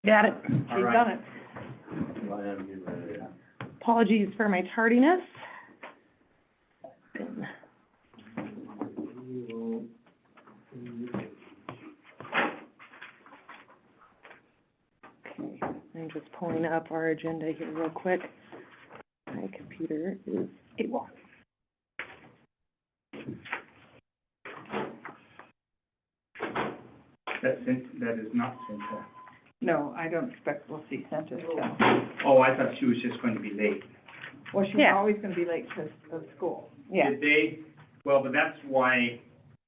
Got it. All She's right. done it. Apologies for my tardiness. Okay, I'm just pulling up our agenda here real quick. My computer is able. That is not Cynthia. No, I don't expect we'll see Santa till, Oh, I thought she was just going to be late. well, she's Yeah. always gonna be late because of school. Yeah, Did they, well, but that's why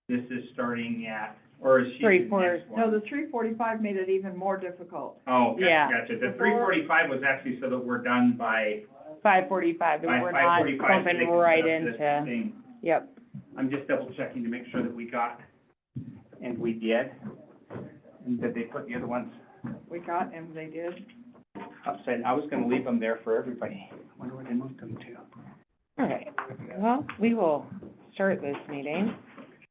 this is starting at, or is she the 3:45. next one? No, the 3:45 made it even more difficult. Oh, gotcha, Yeah. gotcha. The Before- 3:45 was actually so that we're done by 5:45, but we're not 5:45. so they jumping can right set up the into, thing. yep. I'm just double checking to make sure that we got, and we did. And did they put the other ones We got, and they did. upside? I was gonna leave them there for everybody. Wonder where they moved them to. All right, well, we will start this meeting,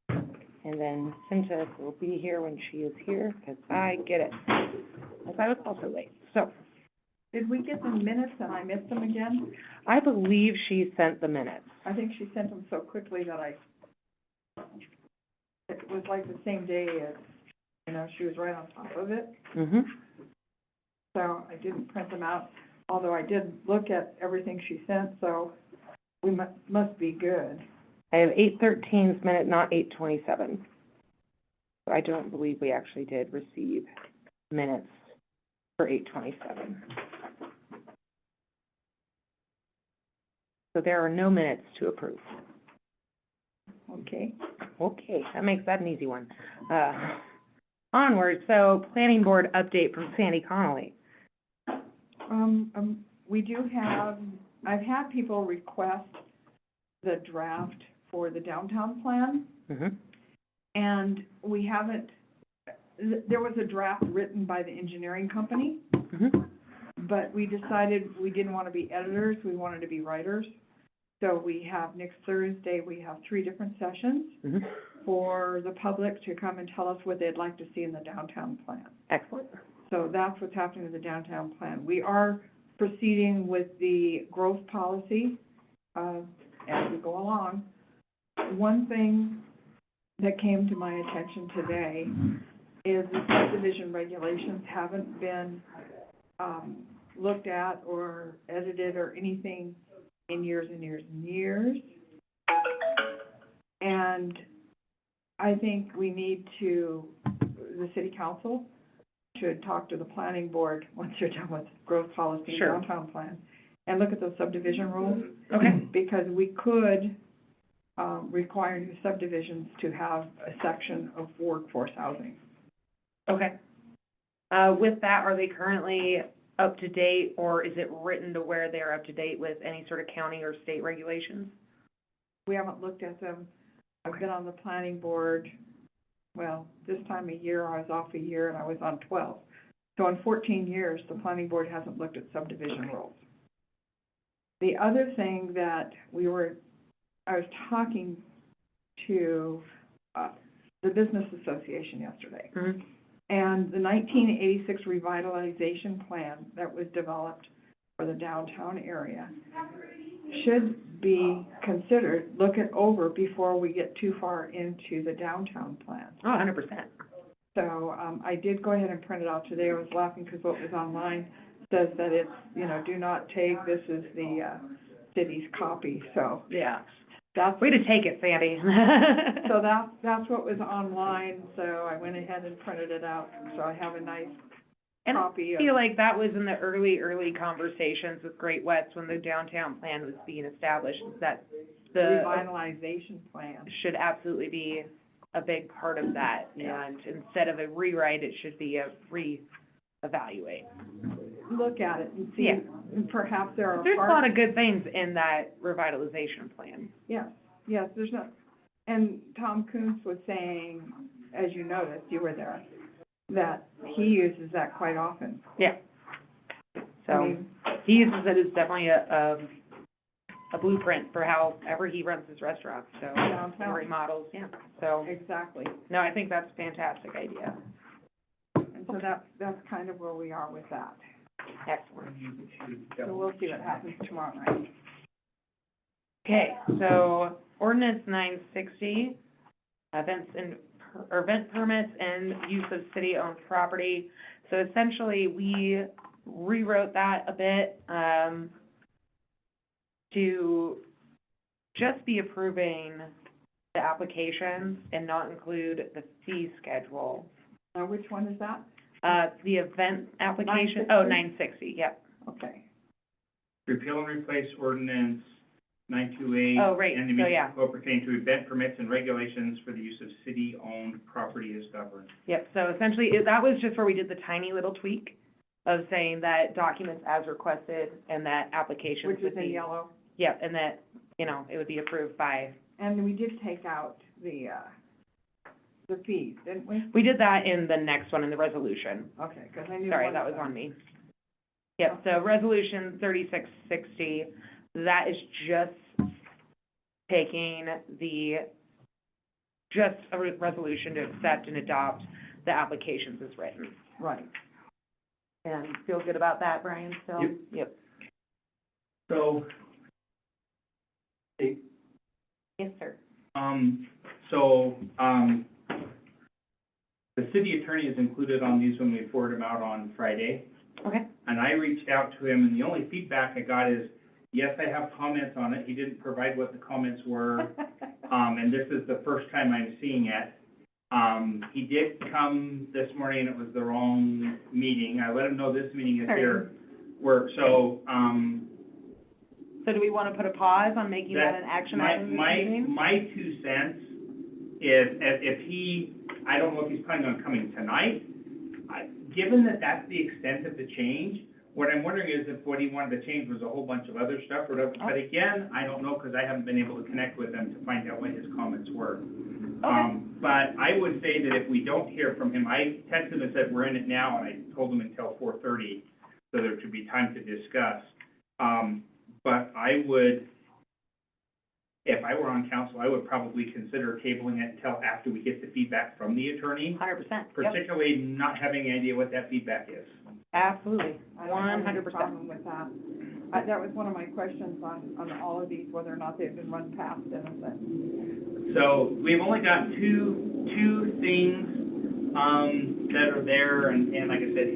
and then Cynthia will be here when she is here, because I get it. As I was also late, so, Did we get the minutes and I missed them again? I believe she sent the minutes. I think she sent them so quickly that it was like the same day as, you know, she was right on top of it. Mm-hmm. So I didn't print them out, although I did look at everything she sent, so we must be good. I have 8:13's minute, not 8:27. So I don't believe we actually did receive minutes for 8:27. So there are no minutes to approve. Okay. Okay, that makes that an easy one. Onward, so planning board update from Sandy Connolly. We do have, I've had people request the draft for the downtown plan, Mm-hmm. and we haven't, there was a draft written by the engineering company, Mm-hmm. but we decided we didn't want to be editors, we wanted to be writers. So we have, next Thursday, we have 3 different sessions Mm-hmm. for the public to come and tell us what they'd like to see in the downtown plan. Excellent. So that's what's happening with the downtown plan. We are proceeding with the growth policy, as we go along. One thing that came to my attention today is the subdivision regulations haven't been, looked at or edited or anything in years and years and years. And I think we need to, the city council should talk to the planning board once you're done with growth policy and Sure. downtown plan, and look at those subdivision rules. Okay. Because we could, require new subdivisions to have a section of workforce housing. Okay. With that, are they currently up to date, or is it written to where they're up to date with any sort of county or state regulations? We haven't looked at them. I've been on the planning board, well, this time of year, I was off a year and I was on 12. So in 14 years, the planning board hasn't looked at subdivision rules. The other thing that I was talking to, the business association yesterday. Mm-hmm. And the 1986 revitalization plan that was developed for the downtown area should be considered, look it over before we get too far into the downtown plan. Oh, 100%. So, I did go ahead and print it out today. I was laughing because what was online says that it's, you know, do not take, this is the, city's copy, so Yeah. that's. Way to take it, Sandy. So that's what was online, so I went ahead and printed it out, so I have a nice And copy I of. feel like that was in the early conversations with Great West when the downtown plan was being established, that the Revitalization plan. should absolutely be a big part of that. Yeah. And instead of a rewrite, it should be a re-evaluate. Look at it and see, Yeah. and perhaps there are There's a parts. lot of good things in that revitalization plan. Yes, there's not, and Tom Kuntz was saying, as you noticed, you were there, that he uses that quite often. Yeah. I So, mean, he uses it as definitely a blueprint for however he runs his restaurant, so, Downtown. and remodels, yeah. So, exactly. no, I think that's a fantastic idea. And And so that's kind of where we are with that. Excellent. So we'll see what happens tomorrow night. Okay, so ordinance 960, event permits and use of city-owned property. So essentially, we rewrote that a bit, to just be approving the applications and not include the fee schedule. Now, which one is that? The event application, 960, yep. Okay. Repeal and replace ordinance 928. Oh, right, And the so yeah. municipal code pertaining to event permits and regulations for the use of city-owned property as governed. Yep, so essentially, that was just where we did the tiny little tweak of saying that documents as requested and that applications Which is would in be, yellow. yep, and that, it would be approved by, And we did take out the fees, didn't we? we did that in the next one, in the resolution. Okay, because I knew. Sorry, one that of was on them- me. Yep, so resolution 3660, that is just taking just a resolution to accept and adopt the applications as written. Right. And feel good about that, Brian, still? Yep. Yep. So, Yes, sir. the city attorney is included on these when we forward them out on Friday. Okay. And I reached out to him, and the only feedback I got is, yes, I have comments on it. He didn't provide what the comments were, and this is the first time I'm seeing it. He did come this morning, it was the wrong meeting. I let him know this meeting is here. So do we want to put a pause on making that an action item this meeting? My 2 cents is, if he, I don't know if he's planning on coming tonight. Given that that's the extent of the change, what I'm wondering is if what he wanted to change was a whole bunch of other stuff, or, but again, I don't know, because I haven't been able to connect with him to find out what his comments were. Okay. But I would say that if we don't hear from him, I texted him and said, we're in it now, and I told him until 4:30, so there should be time to discuss. But I would, if I were on council, I would probably consider tabling it until after we get the feedback from the attorney, 100%, yep, particularly not having any idea what that feedback is. absolutely, I don't have any 100%. problem with that. That was one of my questions on all of these, whether or not they've been run past Denison. So we've only got two things, that are there, and like I said,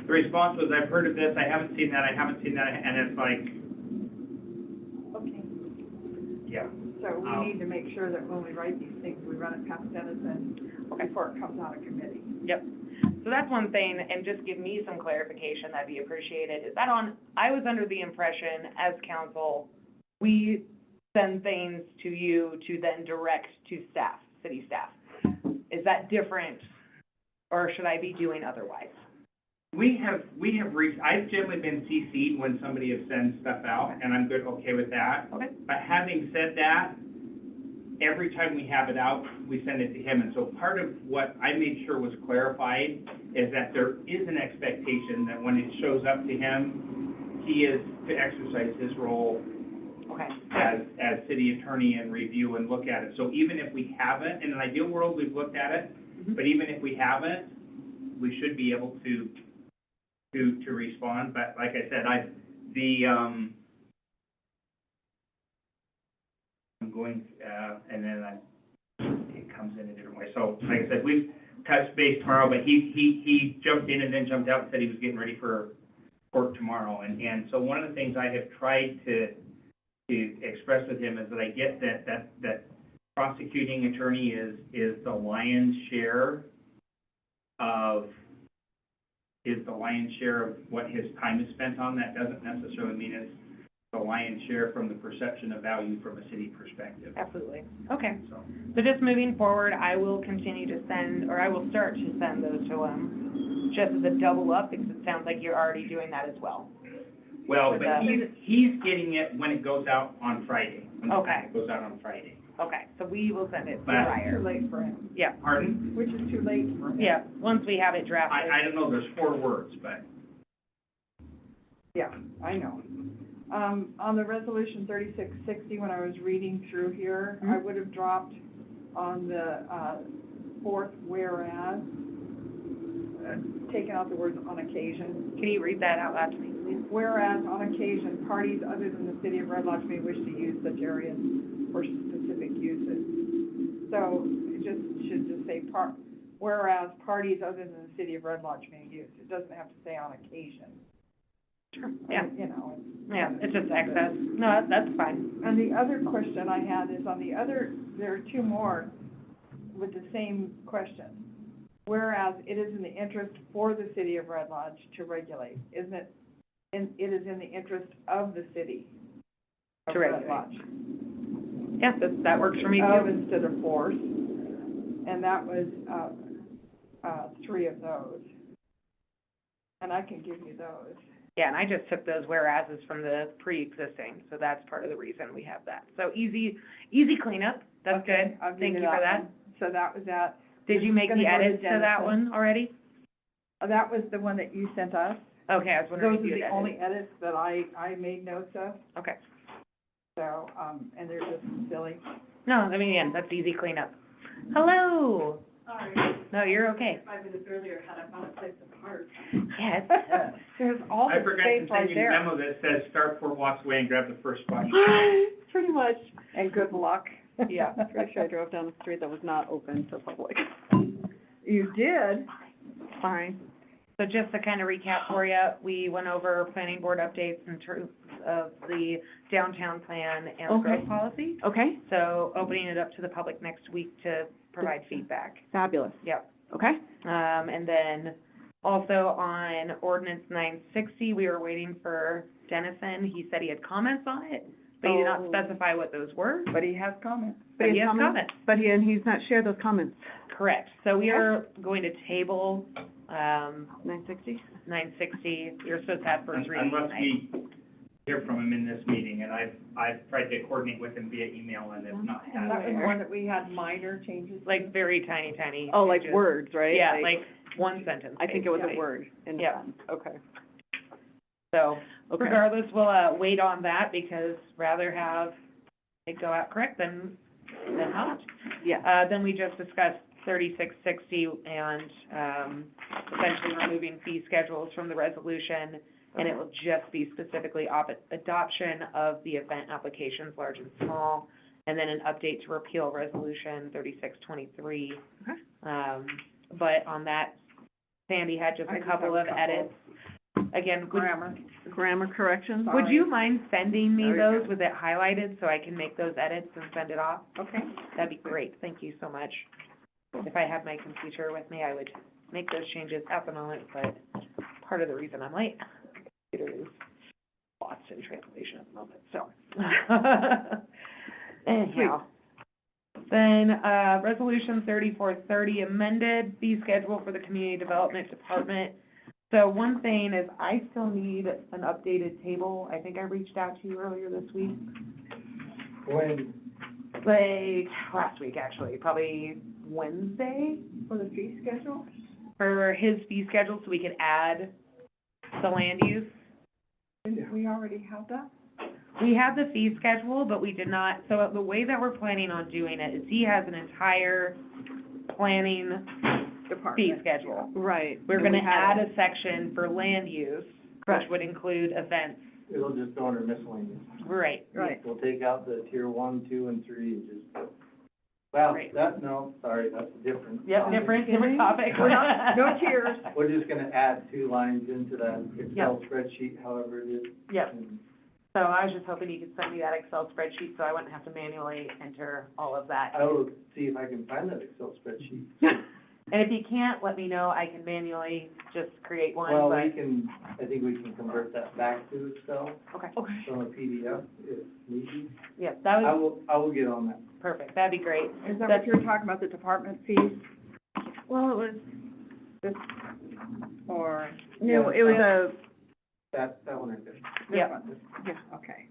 the response was, I've heard of this, I haven't seen that, and it's like, Okay. yeah. So we need to make sure that when we write these things, we run it past Denison before it comes out of committee. Yep. So that's one thing, and just give me some clarification, that'd be appreciated. Is that I was under the impression, as council, we send things to you to then direct to staff, city staff. Is that different, or should I be doing otherwise? I've generally been CC'd when somebody has sent stuff out, and I'm okay with that. Okay. But having said that, every time we have it out, we send it to him, and so part of what I made sure was clarified is that there is an expectation that when it shows up to him, he is to exercise his role Okay. as city attorney and review and look at it. So even if we haven't, in an ideal world, we've looked at it, but even if we haven't, we should be able to respond. But like I said, I'm going, and then it comes in a different way. So like I said, we've touched base tomorrow, but he jumped in and then jumped out and said he was getting ready for court tomorrow. And so one of the things I have tried to express with him is that I get that prosecuting attorney is the lion's share of what his time is spent on. That doesn't necessarily mean it's the lion's share from the perception of value from a city perspective. Absolutely. Okay. So, So just moving forward, I will continue to send, or I will start to send those to him, just as a double up, because it sounds like you're already doing that as well. well, With but the- he's getting it when it goes out on Friday. When the Okay. packet goes out on Friday. Okay, so we will send it But- prior. Too late for him, Yeah, Pardon? which is too late for him. yeah, once we have it drafted. I don't know, there's 4 words, but. Yeah, I know. On the resolution 3660, when I was reading through here, I would have dropped on the, fourth whereas, taking out the words on occasion. Can you read that out loud to me, please? Whereas on occasion, parties other than the city of Red Lodge may wish to use such areas for specific uses. So it should just say whereas parties other than the city of Red Lodge may use. It doesn't have to say on occasion. Sure. Yeah, You know, yeah, it's just excess. No, that's fine. And the other question I had is on the other, there are two more with the same question. Whereas it is in the interest for the city of Red Lodge to regulate, isn't it? And it is in the interest of the city of To Red regulate. Lodge. Yeah, that works for me Of too. instead of force. And that was, three of those. And I can give you those. Yeah, and I just took those whereases from the pre-existing, so that's part of the reason we have that. So easy cleanup, that's Okay, good. I'll give Thank you you for that. one. So that was that. Did you make Gonna the go to edits to that Jennifer. one already? That was the one that you sent us. Okay, I was wondering Those if are you the had only edited. edits that I made notes of, Okay. so, and they're just silly. No, I mean, yeah, that's easy cleanup. Hello. Sorry, No, you're okay. 5 minutes earlier, had I found a place to park. Yeah, it's tough. There's all I the forgot to space right send you the there. memo that says start 4 blocks away and grab the first spot. Pretty much. And good luck. Yeah. Pretty sure I drove down a street that was not open to public. You did? Fine. So just to kind of recap for you, we went over planning board updates in terms of the downtown plan and the growth Okay. policy. Okay, So opening it up to the public next week to provide feedback. fabulous. Yep. Okay, And then also on ordinance 960, we were waiting for Dennison. He said he had comments on it, but he did not Oh. specify what those were. But he has comments. But he has comments. but he's not shared those comments. Correct. So we Okay. are going to table, 960? 960. You're supposed to have first reading Unless tonight. we hear from him in this meeting, and I've tried to coordinate with him via email and have not And had that was it. one that we had minor changes to. Like very tiny. Oh, like changes. words, right? Yeah, like one sentence. I think it was basically. a word in Yeah. sentence. Okay. So Okay. regardless, we'll, wait on that because rather have it go out correct than not. Yeah. Then we just discussed 3660 and, essentially removing fee schedules from the resolution. And it will just be specifically adoption of the event applications, large and small, and then an update to repeal resolution 3623. Okay. But on that, Sandy had just I a just couple have of a couple. edits. Again, would Grammar. Corrections? would you mind sending me There you those with it highlighted so I can make those edits and send it off? Okay. That'd be great, thank you so much. If I had my computer with me, I would make those changes at the moment, but part of the reason I'm late, computer is lost in translation at the moment, so. Anyhow. Then, resolution 3430 amended fee schedule for the community development department. So one thing is I still need an updated table. I think I reached out to you earlier this week. When, Like, last week, actually, probably Wednesday, For the fee schedule? for his fee schedule, so we could add the land use. Didn't we already have that? We have the fee schedule, but we did not, so the way that we're planning on doing it is he has an entire planning fee Department. schedule. Right. We're And gonna we had add it. a section for land use, which Correct. would include events. it'll just go under miscellaneous. Right. Right. We'll take out the tier 1, 2, and 3 and just put, well, Right. sorry, that's a different. Yep, topic. different topic. We're not, no tears. We're just gonna add 2 lines into that Excel Yep. spreadsheet, however it is. Yep. And So I was just hoping you could send me that Excel spreadsheet, so I wouldn't have to manually enter all of that. I will see if I can find that Excel spreadsheet. And if you can't, let me know, I can manually just create one, Well, but, I think we can convert that back to Excel okay. from a PDF if needed. Yeah, that was I will get on that. perfect, that'd be great. Is that what you're talking about, the department fees? Well, it was, This, or no, it was a, That one I did. this Yep. one? yeah. Okay.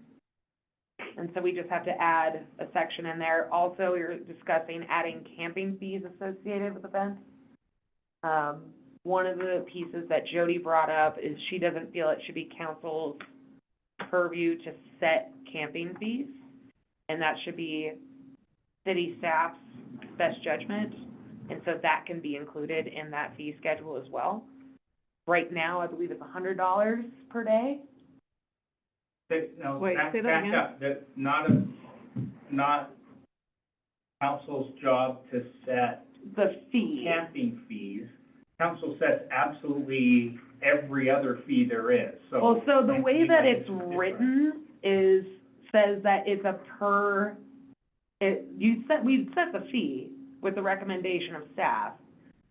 And so we just have to add a section in there. Also, we were discussing adding camping fees associated with events. One of the pieces that Jody brought up is she doesn't feel it should be council's purview to set camping fees. And that should be city staff's best judgment, and so that can be included in that fee schedule as well. Right now, I believe it's $100 per day. No, Wait, say that back again? up, that's not council's job to set The fee. camping fees. Council sets absolutely every other fee there is, so. Well, so the and way you that guys it's do different. written says that it's a we set the fee with the recommendation of staff,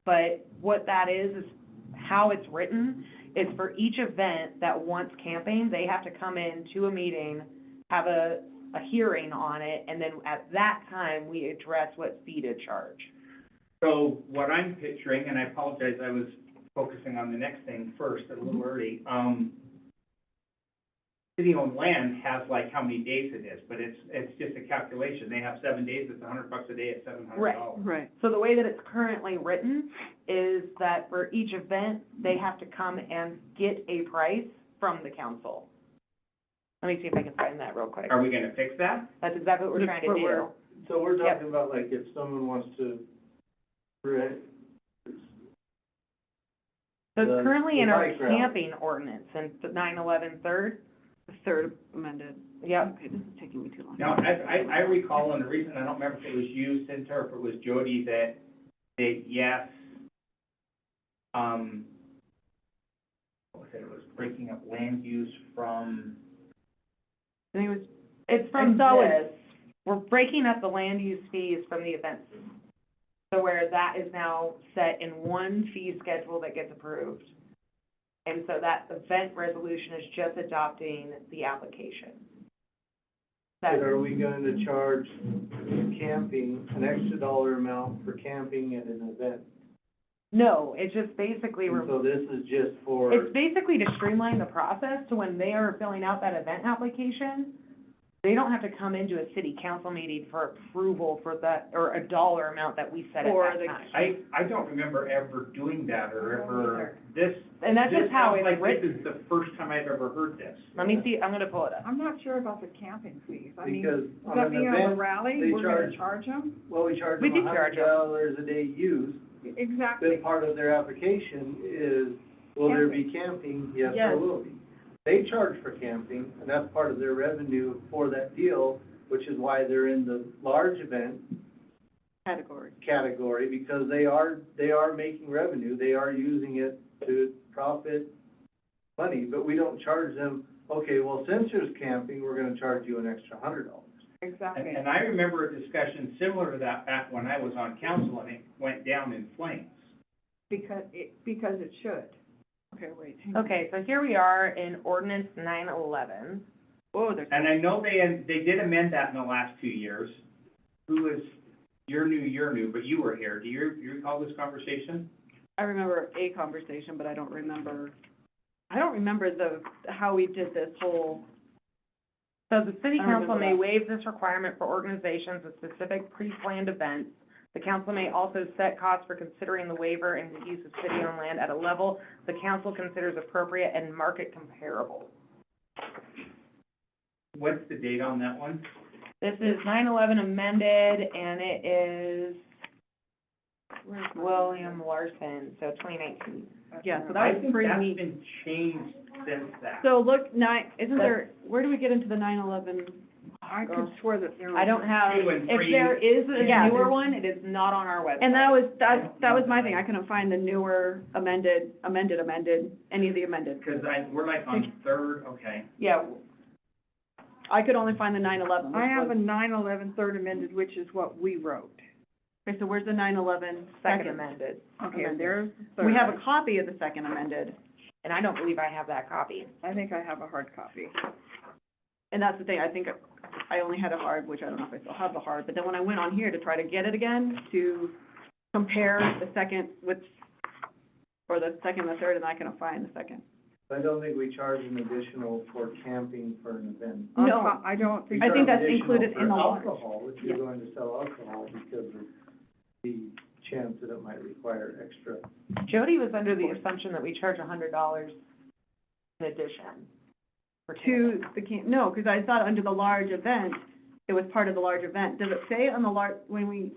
but what that is how it's written, is for each event that wants camping, they have to come in to a meeting, have a hearing on it, and then at that time, we address what fee to charge. So what I'm picturing, and I apologize, I was focusing on the next thing first, a little early, city-owned land has like how many days it is, but it's just a calculation. They have 7 days, it's $100 a day at $700. Right. So the way that it's currently written is that for each event, they have to come and get a price from the council. Let me see if I can find that real quick. Are we gonna fix that? That's exactly what we're trying to do. So we're Yep. talking about like if someone wants to, right, So it's the- currently the in our bike route. camping ordinance, in the 911 third. The third amended. Yep. Okay, this is taking me too long. Now, I recall, and the reason, I don't remember if it was you, Cynthia, or if it was Jody, that yes, what was it, it was breaking up land use from, I think it was, It's from I saw it. this. We're breaking up the land use fees from the events. So where that is now set in one fee schedule that gets approved. And so that event resolution is just adopting the application. but are we going to charge camping an extra dollar amount for camping at an event? No, it's just basically, And so this is just for, it's basically to streamline the process to when they are filling out that event application, they don't have to come into a city council meeting for approval for that, or a dollar amount that we set at For that the- time. I don't remember ever doing that or ever, this. And that's just how this it's sounds like written. this is the first time I've ever heard this. Let me see, I'm gonna pull it up. I'm not sure about the camping fees. I mean, because does on that an mean on the event, rally, they we're gonna charge- charge them? well, we charge We them do charge them. $100 a day use. Exactly. But part of their application is, will there be camping? Yes, there Yes. will be. They charge for camping, and that's part of their revenue for that deal, which is why they're in the large event category. category, because they are making revenue, they are using it to profit money, but we don't charge them, okay, well, since there's camping, we're gonna charge you an extra $100. Exactly. And I remember a discussion similar to that back when I was on council and it went down in flames. Because it should. Okay, wait. hang on. Okay, so here we are in ordinance 911. Whoa, there's, And I know they did amend that in the last 2 years. Who is, you're new, but you were here. Do you recall this conversation? I remember a conversation, but I don't remember how we did this whole, So the city I don't council may remember waive this requirement for organizations with specific pre-planned events. The council may also set costs for considering the waiver and the use of city-owned land at a level the council considers appropriate and market comparable. What's the date on that one? This is 911 amended, and it is where's my? William Larson, so 2019. Yeah, so I that was think pretty that's neat. been changed since that. So look, isn't there, where do we get into the 911? I could swear that there was. I don't have, 2 and if 3. there is a Yeah, newer there's- one, it is not on our website. And that was my thing, I couldn't find the newer amended, any of the amended. Because we're like on third, okay. Yeah, I could only find the 911. I have a 911 third amended, which is what we wrote. Okay, so where's the 911 second amended. Okay, Amended. there's the third. We have a copy of the second amended, And I don't believe I have that copy. I think I have a hard copy. and that's the thing, I think I only had a hard, which I don't know if I still have the hard, but then when I went on here to try to get it again, to compare the second with, or the second and the third, and I couldn't find the second. I don't think we charge an additional for camping for an event. No. I don't think. I think that's Additional included for in the large. alcohol, if you're going to sell alcohol, because of the chance that it might require extra. Jody was under the assumption that we charge $100 in addition. for To the, no, because I thought under the large event, it was part of the large event. Does it say on the large, when we,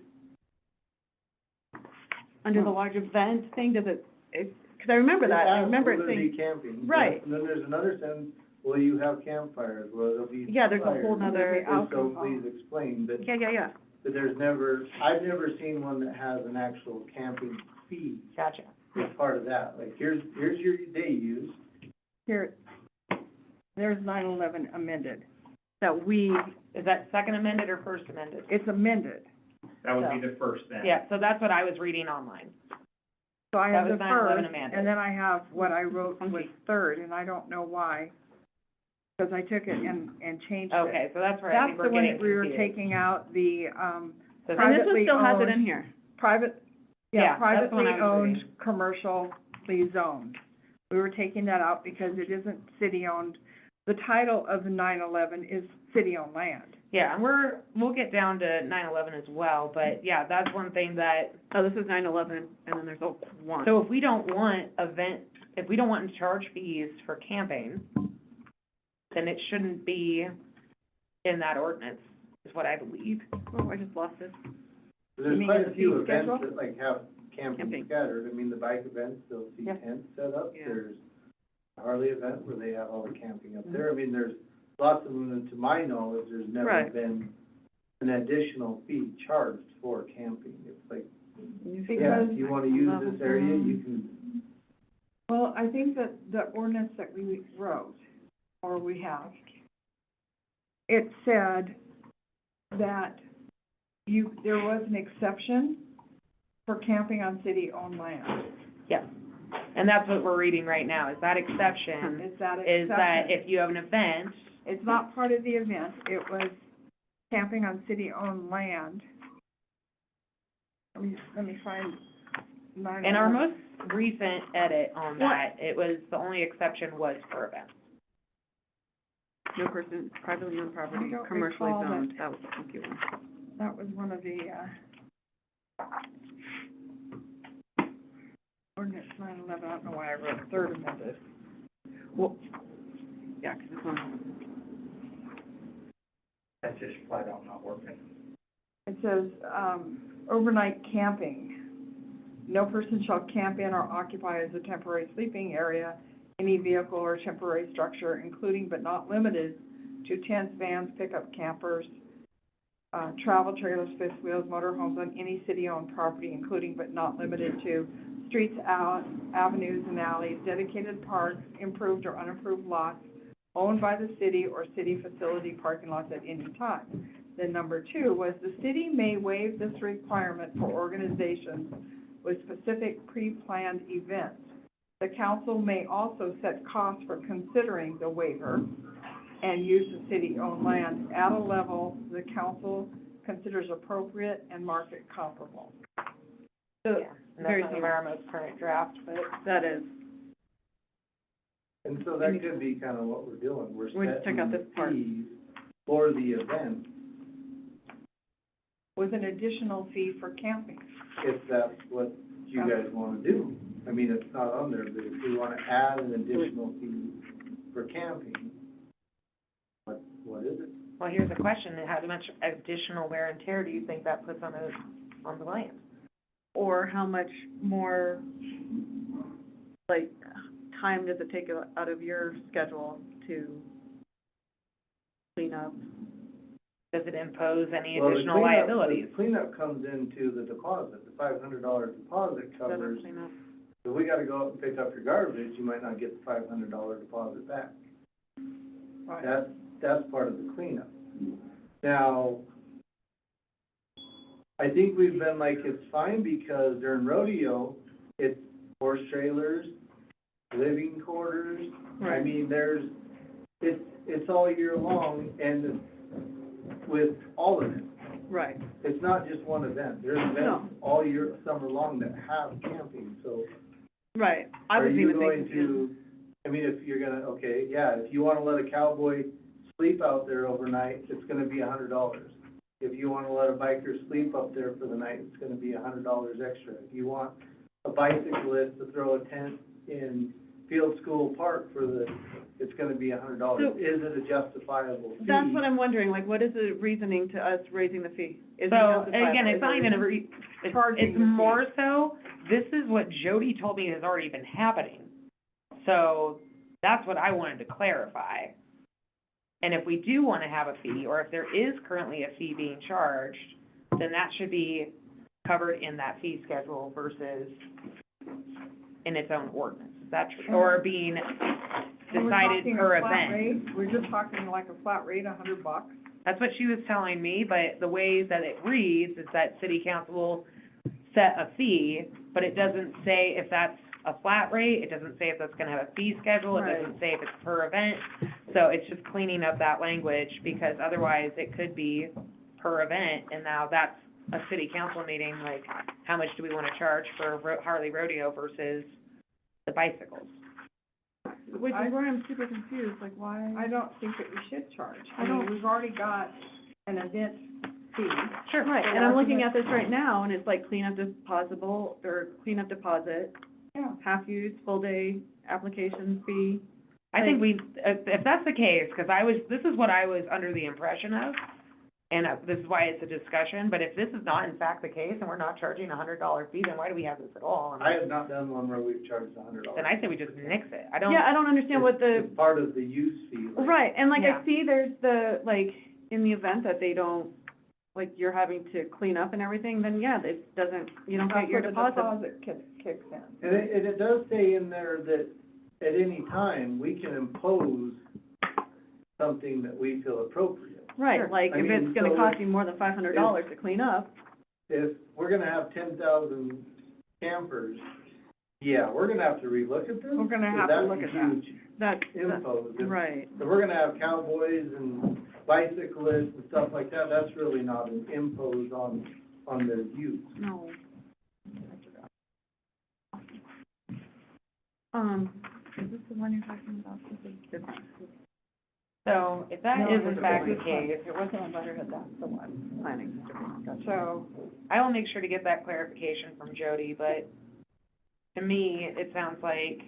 under the large event thing, does it, because I remember that, I remember it Will there be saying, camping? Right. And then there's another sentence, will you have campfires, will there be? yeah, there's a whole fires? nother, And so alcohol. please explain, but, yeah. but there's never, I've never seen one that has an actual camping fee Gotcha. as part of that. Like, here's your day use. Here, there's 9/11 amended. That we, Is that second amended or first amended? It's amended. That would be the first then. Yeah, so that's what I was reading online. So I That have was the 9/11 first, amended. and then I have what I wrote was Okay. third, and I don't know why. Because I took it and changed it. Okay, so that's where I think That's we're the one getting that we were confused. taking out, the, So and this one privately still has it owned- in here. private, Yeah, yeah, that's the one privately I was owned, reading. commercially zoned. We were taking that out because it isn't city-owned. The title of the 9/11 is city-owned land. Yeah, and we'll get down to 9/11 as well, but yeah, that's one thing that, Oh, this is 9/11, and then there's a one. so if we don't want if we don't want to charge fees for camping, then it shouldn't be in that ordinance, is what I believe. Oh, I just lost it. There's mean quite in a the few fee events schedule? that like have camping Camping. scattered. I mean, the bike events, they'll see Yeah. tents set up. Yeah. There's a Harley event where they have all the camping Mm-hmm. up there. I mean, there's lots of them, and to my knowledge, there's never Right. been an additional fee charged for camping. It's like, yeah, Because, if you wanna use this area, you can, well, I think that the ordinance that we wrote, or we have, it said that there was an exception for camping on city-owned land. Yeah, and that's what we're reading right now, is that exception, Is that is that exception? if you have an event, It's not part of the event, it was camping on city-owned land. Let me find 9/11. in our most recent edit on that, it was, the only exception was for events. No person, privately owned property, I don't commercially recall that. zoned, that was the funky one. That was one of the, ordinance 9/11, I don't know why I wrote third amended. Well, yeah, 'cause this one, That's just flat out not working. It says, overnight camping. No person shall camp in or occupy as a temporary sleeping area any vehicle or temporary structure, including but not limited to tents, vans, pickup campers, travel trailers, fifth wheels, motorhomes on any city-owned property, including but not limited to streets, avenues and alleys, dedicated parks, improved or unapproved lots owned by the city or city facility parking lots at any time. Then number 2 was the city may waive this requirement for organizations with specific pre-planned events. The council may also set costs for considering the waiver and use of city-owned land at a level the council considers appropriate and market comparable. So, Yeah, and very that's not even similar. our most current draft, but. that is, and so that could be kinda what we're doing. We're We just took setting out the this part. fees for the event, with an additional fee for camping. if that's what you guys wanna do. I mean, it's not on there, but if we wanna add an additional fee for camping, what is it? Well, here's a question, how much additional wear and tear do you think that puts on the land? or how much more, like, time does it take out of your schedule to clean up? Does it impose any Well, the additional cleanup- liabilities? The cleanup comes into the deposit, the $500 deposit Doesn't covers, clean up? if we gotta go out and pick up your garbage, you might not get the $500 deposit back. Right. That's part of the cleanup. Now, I think we've been like, it's fine because during rodeo, it's horse trailers, living quarters. I mean, it's all year long and with all of it. Right. It's not just one event. There's No. events all year, summer long that have camping, so. Right. I Are wasn't you even going thinking, to, I mean, if you're gonna, okay, yeah, if you wanna let a cowboy sleep out there overnight, it's gonna be $100. If you wanna let a biker sleep up there for the night, it's gonna be $100 extra. If you want a bicyclist to throw a tent in Field School Park it's gonna be $100. So- Is it a justifiable fee? that's what I'm wondering, like, what is the reasoning to us raising the fee? Is it So, justifiable? again, Is it's not there even reason- it's Charging the fee. more so this is what Jody told me has already been happening. So that's what I wanted to clarify. And if we do want to have a fee, or if there is currently a fee being charged, then that should be covered in that fee schedule versus in its own ordinance. Is that true? Or being When we're decided talking a per flat event. rate, we're just talking like a flat rate, $100. That's what she was telling me, but the way that it reads is that city council will set a fee, but it doesn't say if that's a flat rate, it doesn't say if that's gonna have a fee schedule, it Right. doesn't say if it's per event. So it's just cleaning up that language, because otherwise it could be per event, and now that's a city council meeting, like, how much do we wanna charge for Harley Rodeo versus the bicycles? Which is where I'm super confused, like, why? I don't think that we should charge. I don't- We've already got an event fee. Sure. Right, So and I'm why looking couldn't- at this right now, and it's like cleanup depositable, or cleanup deposit, Yeah. half use, full day application fee. I think we, if that's the case, because this is what I was under the impression of, and this is why it's a discussion, but if this is not in fact the case, and we're not charging $100 fee, then why do we have this at all? I have not done one where we've charged $100. Then I say we just nix it. I don't, Yeah, I don't understand what the, It's part of the use fee. like- right, and like, Yeah. I see there's the, like, in the event that they don't, like, you're having to clean up and everything, then yeah, it doesn't, you don't get your That's where the deposit. deposit kicks in. And it does say in there that at any time, we can impose something that we feel appropriate. Right, like, I if mean, it's gonna so cost you more than $500 to clean up, If we're gonna have 10,000 campers, yeah, we're gonna have to relook at this. We're gonna 'cause have to that's look a at that. huge that, impose. If right. if we're gonna have cowboys and bicyclists and stuff like that, that's really not an impose on their use. No. Is this the one you're talking about? This is different. so if that No, is it in was fact the this one. case, It wasn't on Butterhead, that's the one. Planning is different. Gotcha. So, I will make sure to get that clarification from Jody, but to me, it sounds like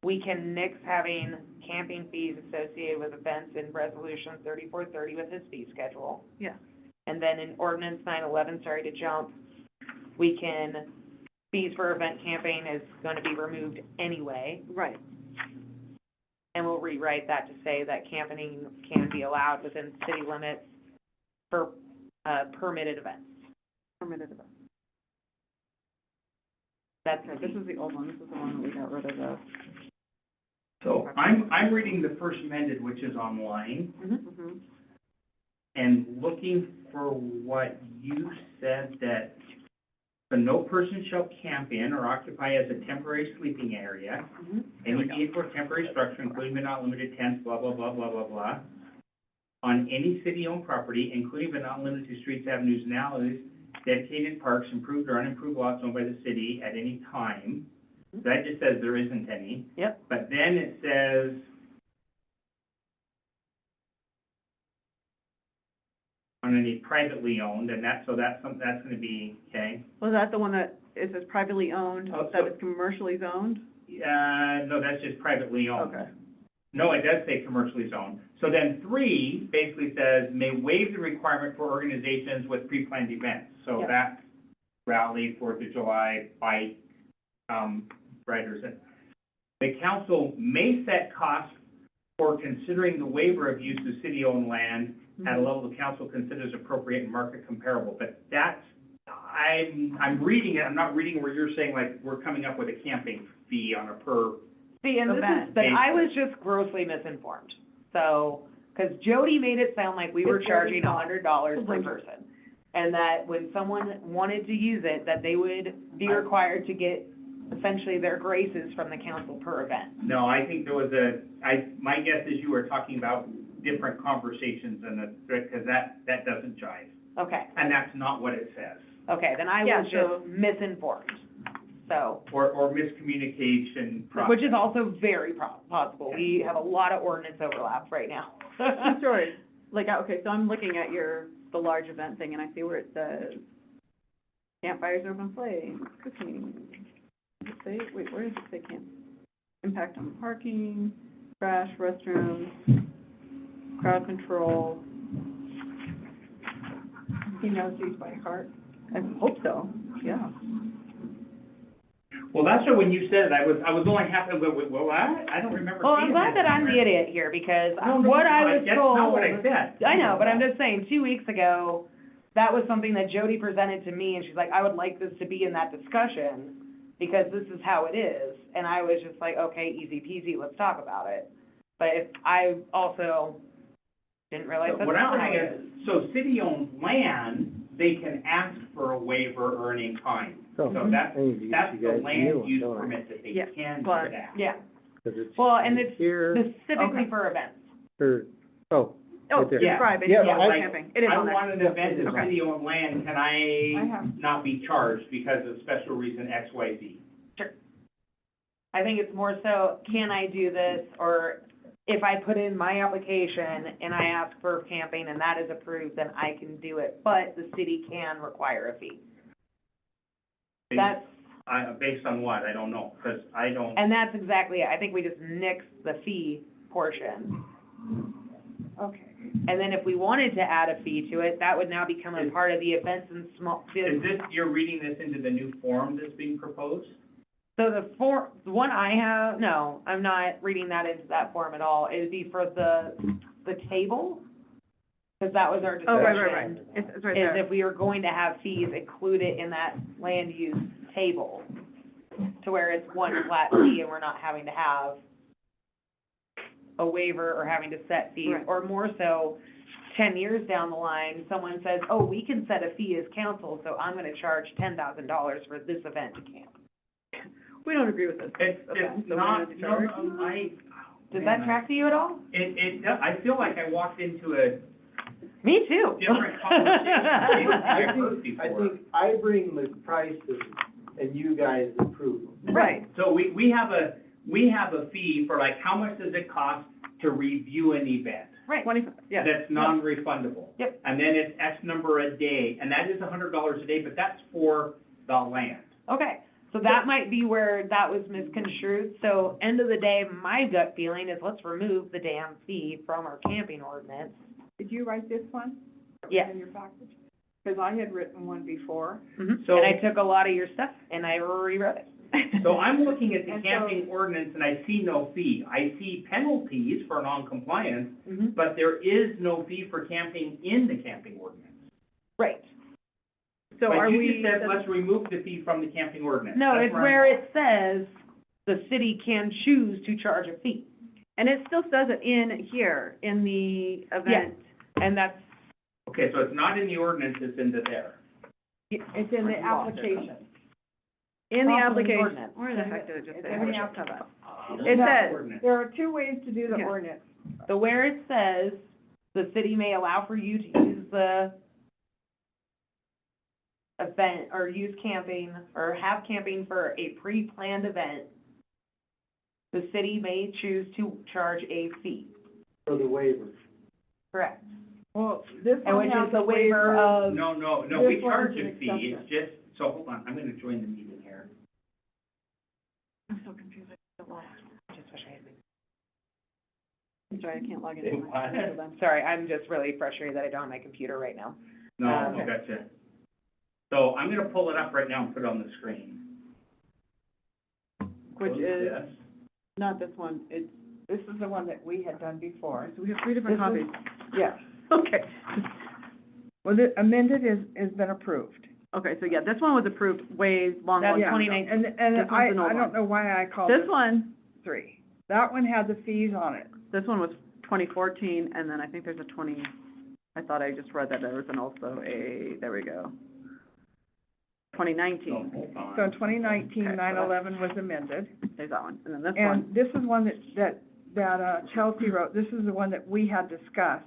we can nix having camping fees associated with events in resolution 3430 with his fee schedule. Yeah. And then in ordinance 911, sorry to jump, we can, fees for event camping is gonna be removed anyway, Right, and we'll rewrite that to say that camping can be allowed within city limits for, permitted events. permitted event. That's Okay, this is the old one, this is the one that we got rid of the. So I'm reading the first amended, which is online, Mm-hmm. and looking for what you said that "But no person shall camp in or occupy as a temporary sleeping area, Mm-hmm. any vehicle or temporary structure, including but not limited to tents, blah, blah, blah, blah, blah, blah, on any city-owned property, including but not limited to streets, avenues, and alleys, dedicated parks, improved or unimproved lots owned by the city at any time." That just says there isn't any. Yep. But then it says, on any privately owned, and that's gonna be, okay. Was that the one that, it says privately owned, Oh, that so- is commercially zoned? No, that's just privately owned. Okay. No, it does say commercially zoned. So then 3 basically says, may waive the requirement for organizations with pre-planned events. So Yep. that's rally, 4th of July, bike, riders. And the council may set costs for considering the waiver of use of city-owned land at a level the council considers appropriate and market comparable. But that's, I'm reading it, I'm not reading where you're saying like, we're coming up with a camping fee on a per. See, and this is, Event. but I was just grossly misinformed. So, because Jody made it sound like we were charging $100 per person. And that when someone wanted to use it, that they would be required to get essentially their graces from the council per event. No, I think there was my guess is you were talking about different conversations and because that doesn't jive. Okay, And that's not what it says. okay, then I Yeah, was so- just misinformed. So, Or miscommunication process. which is also very possible. We have a lot of ordinance overlap right now. Sure, like, okay, so I'm looking at the large event thing, and I see where it says campfires, open flames, cooking. Does it say, wait, where does it say camp? Impact on parking, trash, restrooms, crowd control. he knows these by heart. I hope so, yeah. Well, that's what, when you said it, I was only half, well, I don't remember Well, I'm seeing glad this that I'm the anywhere. idiot here, because No, no, what no, I was that's told. not what I said. I know, but I'm just saying, 2 weeks ago, that was something that Jody presented to me, and she's like, I would like this to be in that discussion, because this is how it is, and I was just like, okay, easy peasy, let's talk about it. But if, I also didn't realize So that's what I'm not how saying it is, is. so city-owned land, they can ask for a waiver or an in-kind. So, So that's I need to get That's you the guys a new land one, use don't I? permit that they Yeah, can do but- that. Yeah, 'Cause it's well, and it's here, specifically Okay. for events. or, oh, Oh, Right there. describe it, Yeah, yeah, I- camping, it is I on there. want an event in Okay. city-owned land, can I I have- not be charged because of special reason X, Y, Z? I think it's more so, can I do this, or if I put in my application and I ask for camping and that is approved, then I can do it, but the city can require a fee. That's, Based on what? I don't know, because I don't. and that's exactly it, I think we just nixed the fee portion. Okay. And then if we wanted to add a fee to it, that would now become a part of the events and small, Is this, you're reading this into the new form that's being proposed? so the one I have, no, I'm not reading that into that form at all, it'd be for the table, because that was our Oh, discussion. right, it's right Is there. if we are going to have fees included in that land use table, to where it's one flat fee and we're not having to have a waiver or having to set fees, Right. or more so, 10 years down the line, someone says, oh, we can set a fee as council, so I'm gonna charge $10,000 for this event to camp. We don't agree with this. It's Okay, so we're not, gonna no, charge. Does that track to you at all? I feel like I walked into a Me too. different conversation I I've heard think, before. I bring the prices and you guys approve them. Right, So we have a fee for like, how much does it cost to review an event? Right, 25, yeah. That's non-refundable. Yep. And then it's X number a day, and that is $100 a day, but that's for the land. okay, so that might be where that was misconstrued, so end of the day, my gut feeling is let's remove the damn fee from our camping ordinance. Did you write this one? Yes. In your package? Because I had written one before. So- And I took a lot of your stuff and I rewrote it. So I'm looking at the And so- camping ordinance and I see no fee. I see penalties for non-compliance, Mhm. but there is no fee for camping in the camping ordinance. Right. So But are you we, just said, let's remove the fee from the camping ordinance. No, That's it's I'm where at. it says the city can choose to charge a fee. and it still says it in here, in the event. And that's, Okay, so it's not in the ordinance, it's into there. It's in the application. In the Off of the application. ordinance. Where the heck did it just It's say? in I the wish I app- saw that. It says- Ordinance. There are two ways to do the Yeah. ordinance. so where it says the city may allow for you to use the event or use camping or have camping for a pre-planned event, the city may choose to charge a fee, For the waiver. correct? Well, this And one which has is the waiver of, No, we This one charge is a an fee, it's exception. just, so hold on, I'm gonna join the meeting here. I'm so confused, I got lost. just wish I had been. I'm sorry, I can't log Say in. what? Sorry, I'm just really frustrated that I don't have my computer right now. No, Okay. I gotcha. So I'm gonna pull it up right now and put it on the screen. Which Close is, this. not this one, it's, This is the one that we had done before. so we have three different This is- copies. Yes. Okay. Well, the amended has been approved. Okay, so yeah, this one was approved way long, That's long Yeah. time 2019. ago. And This I one's an old don't one. know why I called This it one, 3. That one had the fees on it. this one was 2014, and then I think there's a 20, I thought I just read that there was also a, there we go. 2019, Oh, hold on. So in 2019, Okay, so 9/11 was amended. there's that one, and then this one, And this is one that Chelsea wrote. This is the one that we had discussed.